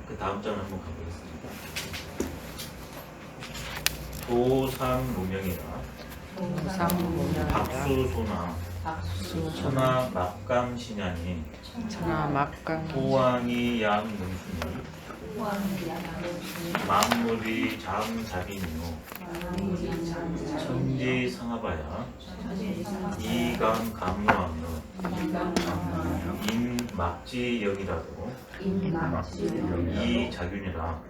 그 다음 장 한번 가보겠습니다. 도상무명이라 도상무명이라 박수소나 천하 막강신야니 천하 막강 호왕이 양문순이 만물이 장자비니요 천지상하바야 이강강무하며 인막지역이라도 이자균이라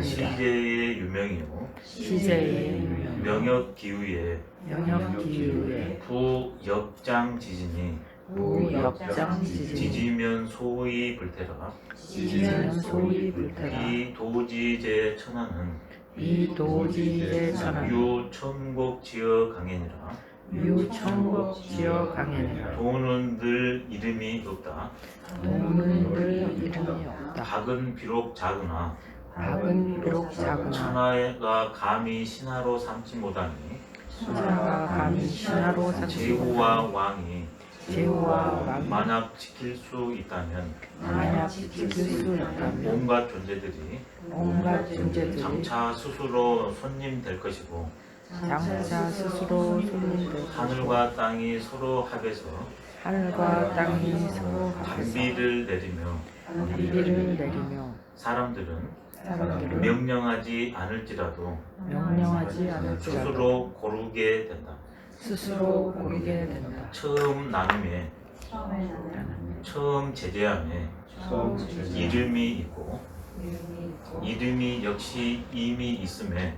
시제의 유명이요 시제의 명역기후에 영역기후에 부역장지진이 무역장지진 지지면 소위 불태라 지지면 소위 불태라 이 도지제 천하는 이 도지제 천하 유천곡 지어 강행이라 유천국 지어 강해라 도는 늘 이름이 없다 동은 늘 이름이 없다 박은 비록 작으나 박은 비록 작으나 천하가 감히 신하로 삼지 못하니 천하가 감히 신하로 삼지 제후와 왕이 제후와 왕이 만약 지킬 수 있다면 만약 지킬 수 있다면 온갖 존재들이 온갖 존재들이 장차 스스로 손님 될 것이고 장차 스스로 손님들 하늘과 땅이 서로 합해서 하늘과 땅이 서로 합해서 단비를 내리며 단비를 내리며 사람들은 사람들을 명령하지 않을지라도 명령하지 않을지라도 스스로 고르게 된다. 스스로 고르게 된다. 처음 나눔에 처음 제재함에 이름이 있고 이름이 역시 이미 있음에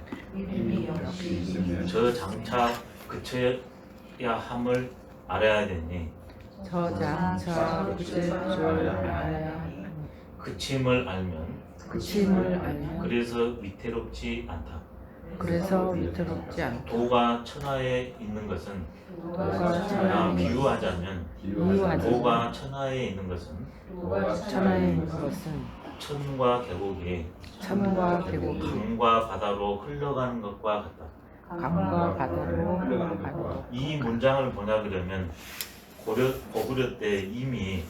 저 장차 그쳐야 함을 알아야 되니 저 장차 그칠 줄 알아야 그침을 알면 그침을 알면 그래서 위태롭지 않다. 그래서 위태롭지 않다. 도가 천하에 있는 것은 도가 천하에 비유하자면 비유하자면 도가 천하에 있는 것은 천하에 있는 것은 천과 계곡이 천과 계곡이 강과 바다로 흘러가는 것과 같다. 강과 바다로 흘러가는 것. 이 문장을 번역하려면 고구려 때 이미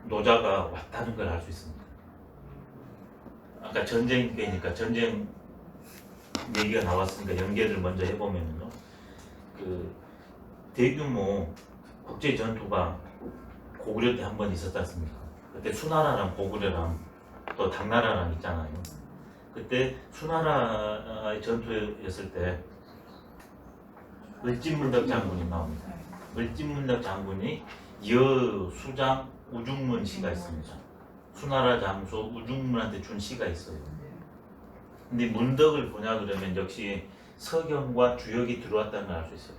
노자가 왔다는 걸 알 수 있습니다. 아까 전쟁 때니까 전쟁 얘기가 나왔으니까 연계를 먼저 해보면요. 그 대규모 국제 전투가 고구려 때 한 번 있었지 않습니까? 그때 수나라랑 고구려랑 또 당나라랑 있잖아요. 그때 수나라의 전투였을 때 을진문덕 장군이 나옵니다. 을진문덕 장군이 여수장 우중문 시가 있습니다. 수나라 장수 우중문한테 준 시가 있어요. 근데 문덕을 보냐 그러면 역시 서경과 주역이 들어왔다는 걸 알 수 있어요.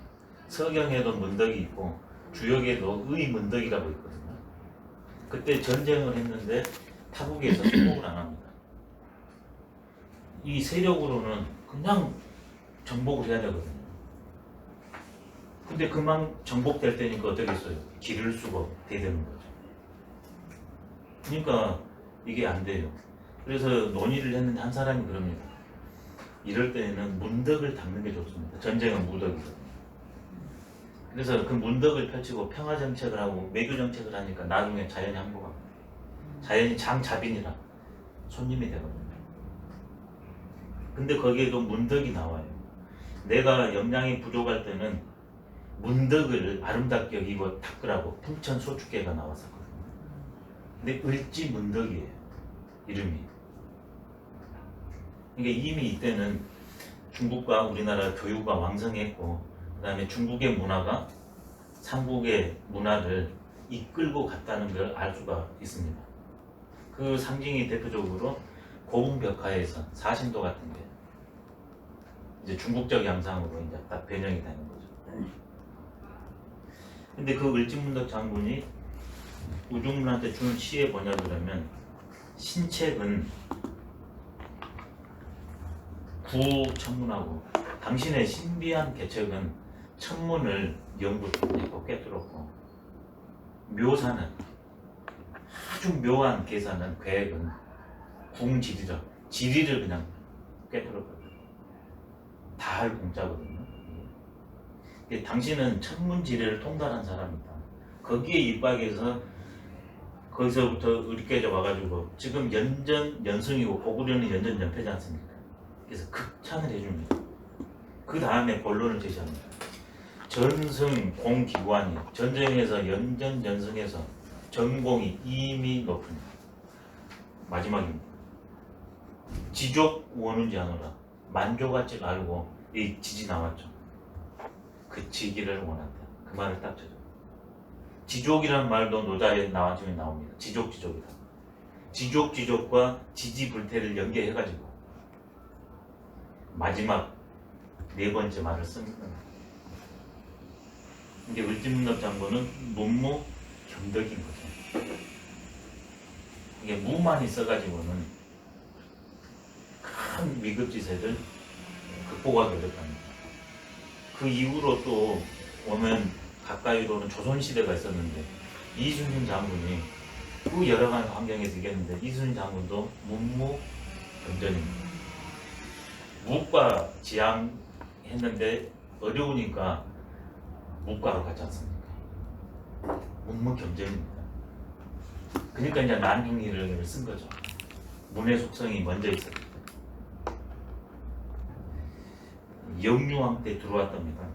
서경에도 문덕이 있고 주역에도 의문덕이라고 있거든요. 그때 전쟁을 했는데 타국에서 승복을 안 합니다. 이 세력으로는 그냥 정복을 해야 되거든요. 근데 그만 정복될 때니까 어떻게 했어요? 기를 수가 되는 거죠. 그러니까 이게 안 돼요. 그래서 논의를 했는데 한 사람이 그럽니다. 이럴 때는 문덕을 닦는 게 좋습니다. 전쟁은 무덕이거든요. 그래서 그 문덕을 펼치고 평화 정책을 하고 외교 정책을 하니까 나중에 자연이 항복합니다. 자연이 장자빈이라 손님이 되거든요. 근데 거기에도 문덕이 나와요. 내가 역량이 부족할 때는 문덕을 아름답게 여기고 닦으라고 풍천소축계가 나왔었거든요. 근데 을지문덕이에요. 이름이. 그러니까 이미 이때는 중국과 우리나라 교류가 왕성했고 그 다음에 중국의 문화가 삼국의 문화를 이끌고 갔다는 걸 알 수가 있습니다. 그 상징이 대표적으로 고궁벽화에서 사신도 같은 게 이제 중국적 양상으로 이제 딱 변형이 되는 거죠. 근데 그 을지문덕 장군이 우중문한테 준 시의 번역을 하면 신책은 구천문하고 당신의 신비한 개척은 천문을 연구했고 꿰뚫었고 묘사는 아주 묘한 계산은 계획은 궁지리라 지리를 그냥 꿰뚫었거든요. 다 할 공짜거든요. 당신은 천문지리를 통달한 사람이다. 거기에 입각해서 거기서부터 으리깨져 와가지고 지금 연전 연승이고 고구려는 연전 연패지 않습니까? 그래서 극찬을 해줍니다. 그 다음에 본론을 제시합니다. 전승 공기관이 전쟁에서 연전 연승에서 전공이 이미 높으니 마지막입니다. 지족 원운지 하노라 만족할지 알고 이 지지 나왔죠. 그치기를 원한다. 그 말을 딱 쳐줘. 지족이라는 말도 노자에 나중에 나옵니다. 지족이다. 지족과 지지불태를 연계해가지고 마지막 네 번째 말을 씁니다. 이게 을지문덕 장군은 문무 겸덕인 거죠. 이게 무만 있어가지고는 큰 위급지세를 극복하기 어렵답니다. 그 이후로 또 오면 가까이로는 조선시대가 있었는데 이순신 장군이 그 여러 가지 환경에서 이겼는데 이순신 장군도 문무 겸전입니다. 무과 지향했는데 어려우니까 무과로 갔지 않습니까? 문무 겸전입니다. 그러니까 이제 난행리를 쓴 거죠. 문의 속성이 먼저 있었기 때문에. 영유왕 때 들어왔답니다.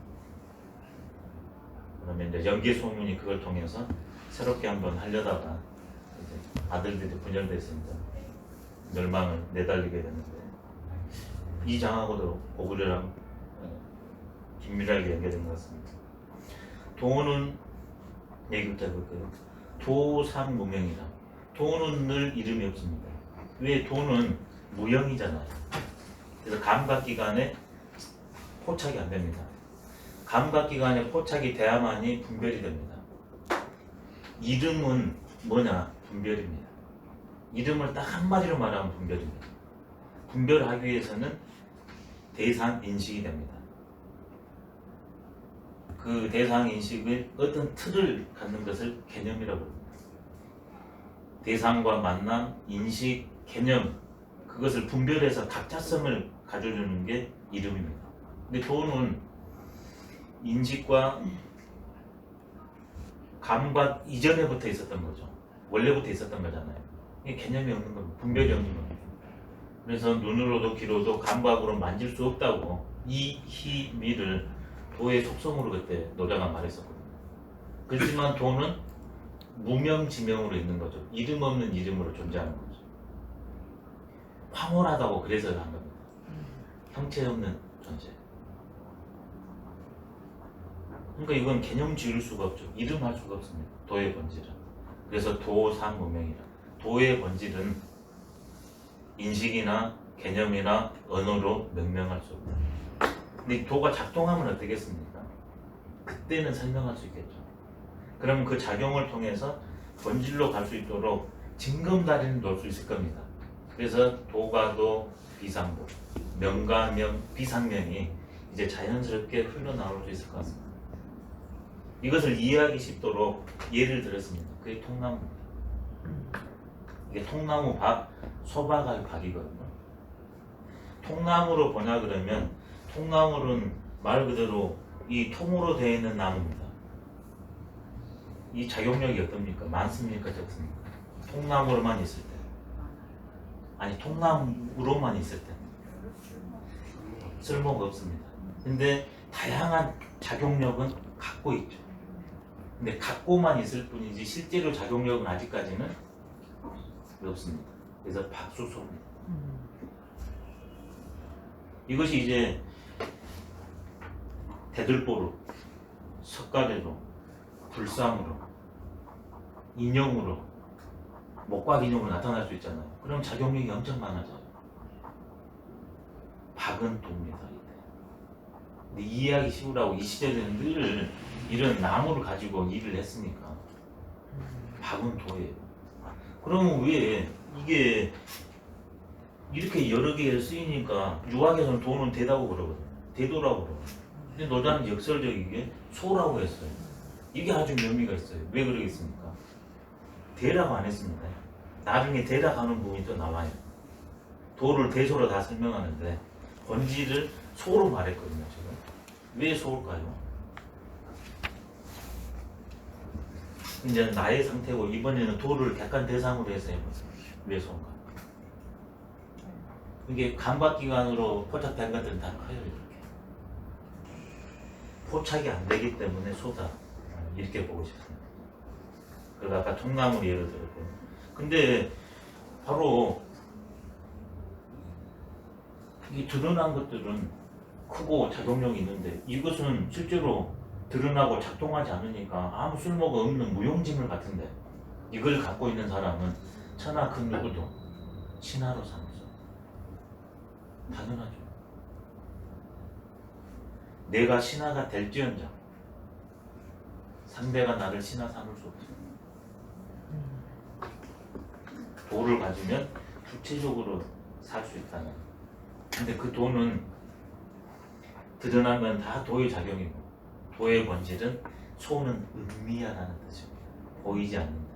그러면 이제 연개소문이 그걸 통해서 새롭게 한번 하려다가 이제 아들들이 분열됐습니다. 멸망을 내달리게 됐는데 이 장하고도 고구려랑 긴밀하게 연결된 것 같습니다. 도는 얘기부터 해볼까요? 도상무명이다. 도는 늘 이름이 없습니다. 왜? 도는 무형이잖아요. 그래서 감각기관에 포착이 안 됩니다. 감각기관에 포착이 돼야만이 분별이 됩니다. 이름은 뭐냐? 분별입니다. 이름을 딱 한마디로 말하면 분별입니다. 분별하기 위해서는 대상 인식이 됩니다. 그 대상 인식의 어떤 틀을 갖는 것을 개념이라고 합니다. 대상과 만남, 인식, 개념 그것을 분별해서 각자성을 가져주는 게 이름입니다. 근데 도는 인식과 감각 이전에부터 있었던 거죠. 원래부터 있었던 거잖아요. 이게 개념이 없는 겁니다. 분별이 없는 겁니다. 그래서 눈으로도 귀로도 감각으로 만질 수 없다고 이, 희, 미를 도의 속성으로 그때 노자가 말했었거든요. 그렇지만 도는 무명지명으로 있는 거죠. 이름 없는 이름으로 존재하는 거죠. 황홀하다고 그래서 한 겁니다. 형체 없는 존재. 그러니까 이건 개념 지을 수가 없죠. 이름할 수가 없습니다. 도의 본질은. 그래서 도상무명이라. 도의 본질은 인식이나 개념이나 언어로 명명할 수 없다. 근데 도가 작동하면 어떻겠습니까? 그때는 설명할 수 있겠죠. 그럼 그 작용을 통해서 본질로 갈 수 있도록 징검다리는 놓을 수 있을 겁니다. 그래서 도가도 비상도, 명가명, 비상명이 이제 자연스럽게 흘러나올 수 있을 것 같습니다. 이것을 이해하기 쉽도록 예를 들었습니다. 그게 통나무입니다. 이게 통나무 박, 소박하게 박이거든요. 통나무로 보냐 그러면 통나무는 말 그대로 이 통으로 되어 있는 나무입니다. 이 작용력이 어떻습니까? 많습니까? 적습니까? 통나무로만 있을 때. 아니 통나무로만 있을 때. 쓸모가 없습니다. 근데 다양한 작용력은 갖고 있죠. 근데 갖고만 있을 뿐이지 실제로 작용력은 아직까지는 없습니다. 그래서 박수소입니다. 이것이 이제 대들보로, 석가래로, 불상으로, 인형으로, 목박 인형으로 나타날 수 있잖아요. 그럼 작용력이 엄청 많아져요. 박은 도입니다. 근데 이해하기 쉬우라고 이 시대에는 늘 이런 나무를 가지고 일을 했으니까 박은 도예요. 그러면 왜 이게 이렇게 여러 개 쓰이니까 유학에서는 도는 대다고 그러거든요. 대도라고 그러거든요. 근데 노자는 역설적이게 소라고 했어요. 이게 아주 묘미가 있어요. 왜 그러겠습니까? 대라고 안 했습니다. 나중에 대라 하는 부분이 또 나와요. 도를 대소로 다 설명하는데 본질을 소로 말했거든요. 지금 왜 소일까요? 이제 나의 상태고 이번에는 도를 객관 대상으로 해서 해보세요. 외손감. 이게 감각기관으로 포착된 것들은 다 커요. 이렇게. 포착이 안 되기 때문에 소다. 이렇게 보고 싶습니다. 그래서 아까 통나무 예를 들었고. 근데 바로 이 드러난 것들은 크고 작용력이 있는데 이것은 실제로 드러나고 작동하지 않으니까 아무 쓸모가 없는 무용지물 같은데 이걸 갖고 있는 사람은 천하 그 누구도 신하로 삼죠. 당연하죠. 내가 신하가 될지언정 상대가 나를 신하 삼을 수 없어요. 도를 가지면 주체적으로 살 수 있다는. 근데 그 도는 드러난 건 다 도의 작용이고 도의 본질은 소는 음미야라는 뜻입니다. 보이지 않는다.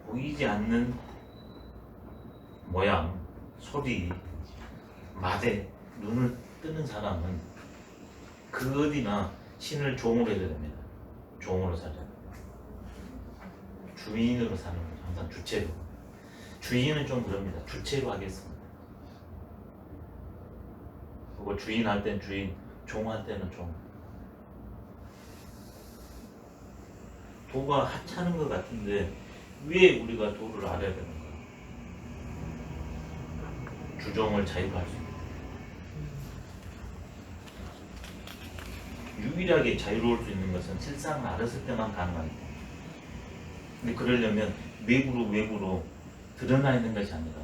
보이지 않는 모양, 소리, 맛에 눈을 뜨는 사람은 그 어디나 신을 종으로 해야 됩니다. 종으로 살아야 됩니다. 주인으로 사는 거죠. 항상 주체로. 주인은 좀 그럽니다. 주체로 하겠습니다. 그리고 주인 할 땐 주인, 종 할 때는 종. 도가 하찮은 것 같은데 왜 우리가 도를 알아야 되는가? 주종을 자유로 할 수 있는. 유일하게 자유로울 수 있는 것은 실상을 알았을 때만 가능합니다. 근데 그러려면 외부로 드러나 있는 것이 아니라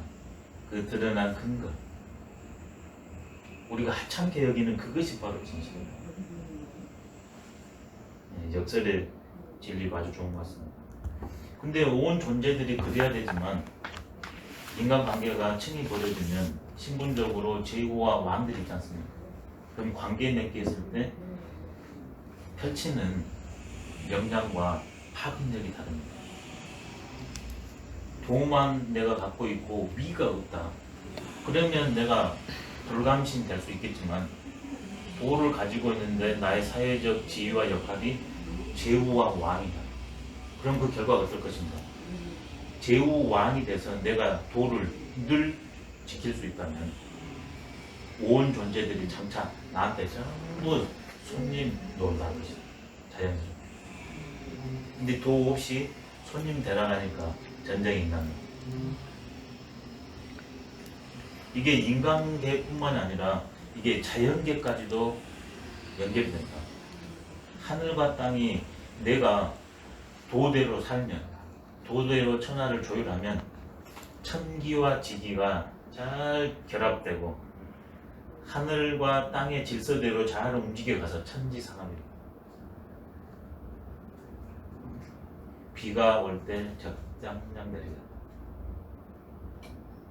그 드러난 근거, 우리가 하찮게 여기는 그것이 바로 진실입니다. 역설의 진리가 아주 좋은 것 같습니다. 근데 온 존재들이 그래야 되지만 인간관계가 층이 벌어지면 신분적으로 제후와 왕들이 있지 않습니까? 그럼 관계 맺게 했을 때 펼치는 영향과 파급력이 다릅니다. 도만 내가 갖고 있고 미가 없다. 그러면 내가 불감신 될 수 있겠지만 도를 가지고 있는데 나의 사회적 지위와 역할이 제후와 왕이다. 그럼 그 결과가 어떨 것인가? 제후 왕이 돼서 내가 도를 늘 지킬 수 있다면 온 존재들이 장차 나한테 전부 손님 노릇 할 것이다. 자연스럽게. 근데 도 없이 손님 대란하니까 전쟁이 일어나는 거예요. 이게 인간계뿐만 아니라 이게 자연계까지도 연결이 된다. 하늘과 땅이 내가 도대로 살면, 도대로 천하를 조율하면 천기와 지기가 잘 결합되고 하늘과 땅의 질서대로 잘 움직여가서 천지상합니다. 비가 올 때 적장량 내리다.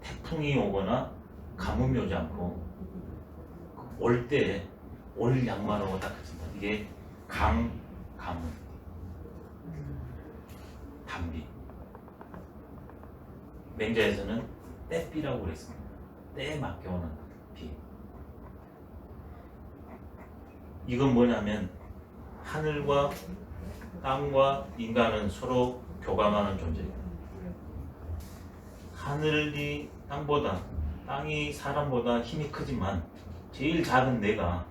태풍이 오거나 가뭄이 오지 않고 올 때 올 양만 오고 딱 그친다. 이게 가뭄, 단비. 맹자에서는 때비라고 그랬습니다. 때에 맞게 오는 비. 이건 뭐냐면 하늘과 땅과 인간은 서로 교감하는 존재입니다. 하늘이 땅보다, 땅이 사람보다 힘이 크지만 제일 작은 내가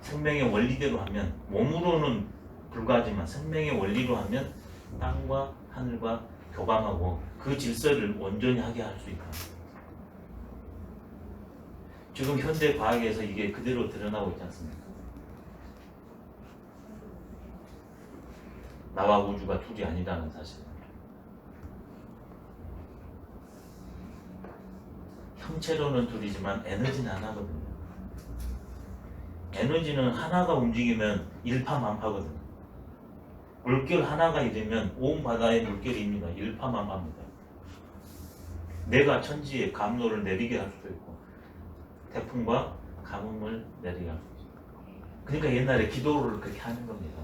생명의 원리대로 하면, 몸으로는 불가하지만 생명의 원리로 하면 땅과 하늘과 교감하고 그 질서를 온전히 하게 할 수 있다. 지금 현대 과학에서 이게 그대로 드러나고 있지 않습니까? 나와 우주가 둘이 아니라는 사실. 형체로는 둘이지만 에너지는 하나거든요. 에너지는 하나가 움직이면 일파만파거든요. 물결 하나가 이르면 온 바다의 물결입니다. 일파만파입니다. 내가 천지에 감로를 내리게 할 수도 있고 태풍과 가뭄을 내리게 할 수도 있고. 그러니까 옛날에 기도를 그렇게 하는 겁니다.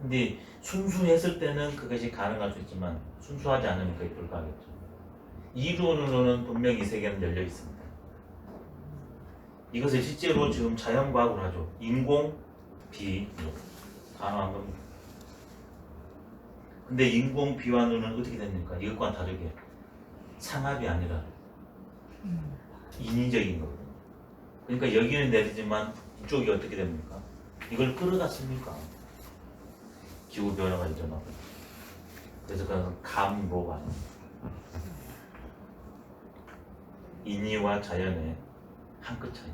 근데 순수했을 때는 그것이 가능할 수 있지만 순수하지 않으면 그게 불가하겠죠. 이론으로는 분명히 이 세계는 열려 있습니다. 이것을 실제로 지금 자연과학으로 하죠. 인공 비료. 단호한 겁니다. 근데 인공 비완우는 어떻게 됩니까? 이것과는 다르게 상압이 아니라 인위적인 거거든요. 그러니까 여기는 내리지만 이쪽이 어떻게 됩니까? 이걸 끌어다 씁니까? 기후 변화가 일어나고. 그래서 그건 감로가 아닙니다. 인위와 자연의 한 끗 차이.